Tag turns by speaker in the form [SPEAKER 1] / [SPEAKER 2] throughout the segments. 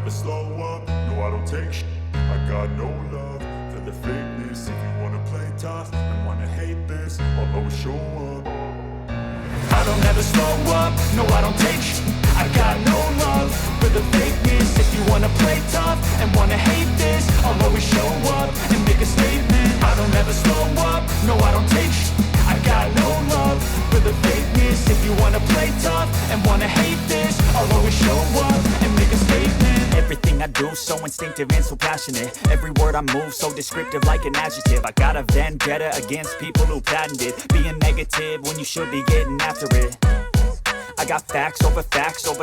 [SPEAKER 1] never slow up, no I don't take shit. I got no love for the fakeness. If you wanna play tough and wanna hate this, I'll always show up. I don't ever slow up, no I don't take shit. I got no love for the fakeness. If you wanna play tough and wanna hate this, I'll always show up and make a statement. I don't ever slow up, no I don't take shit. I got no love for the fakeness. If you wanna play tough and wanna hate this, I'll always show up and make a statement.
[SPEAKER 2] Everything I do so instinctive and so passionate. Every word I move so descriptive like an adjective. I got a vendetta against people who patented being negative when you should be getting after it. I got facts over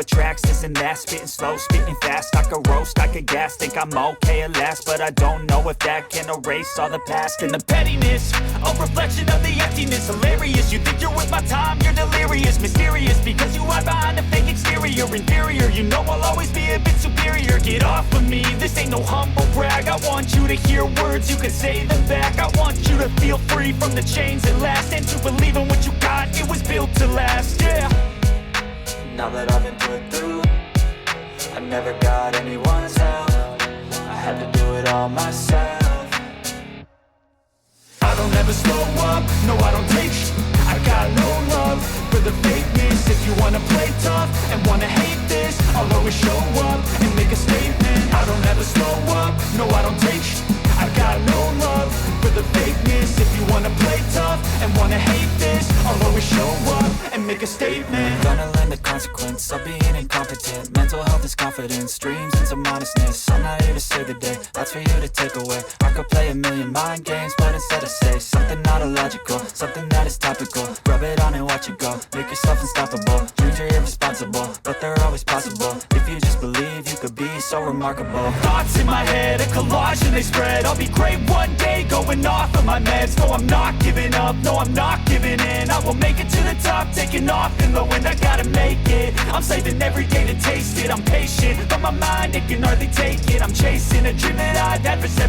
[SPEAKER 2] tracks, this and that. Spitting slow, spitting fast. I could roast, I could gas. Think I'm okay at last, but I don't know if that can erase all the past. And the pettiness, a reflection of the emptiness. Hilarious, you think you're worth my time, you're delirious. Mysterious, because you hide behind a fake exterior. Inferior, you know I'll always be a bit superior. Get off of me, this ain't no humble brag. I want you to hear words, you can say them back. I want you to feel free from the chains that last, and to believe in what you got, it was built to last, yeah.
[SPEAKER 3] Now that I've been put through, I never got anyone's help. I had to do it all myself.
[SPEAKER 1] I don't ever slow up, no I don't take shit. I got no love for the fakeness. If you wanna play tough and wanna hate this, I'll always show up and make a statement. I don't ever slow up, no I don't take shit. I got no love for the fakeness. If you wanna play tough and wanna hate this, I'll always show up and make a statement.
[SPEAKER 3] Gonna learn the consequence of being incompetent. Mental health is confidence, dreams and some honestness. I'm not here to save the day, that's for you to take away. I could play a million mind games, but instead I say something not illogical, something that is topical. Rub it on and watch it go, make yourself unstoppable. Dreams are irresponsible, but they're always possible. If you just believe, you could be so remarkable.
[SPEAKER 2] Thoughts in my head, a collage and they spread. I'll be great one day, going off of my meds. No, I'm not giving up, no, I'm not giving in. I will make it to the top, taking off in the wind. I gotta make it, I'm saving every day to taste it. I'm patient, but my mind, it can hardly take it. I'm chasing a dream that I've had for several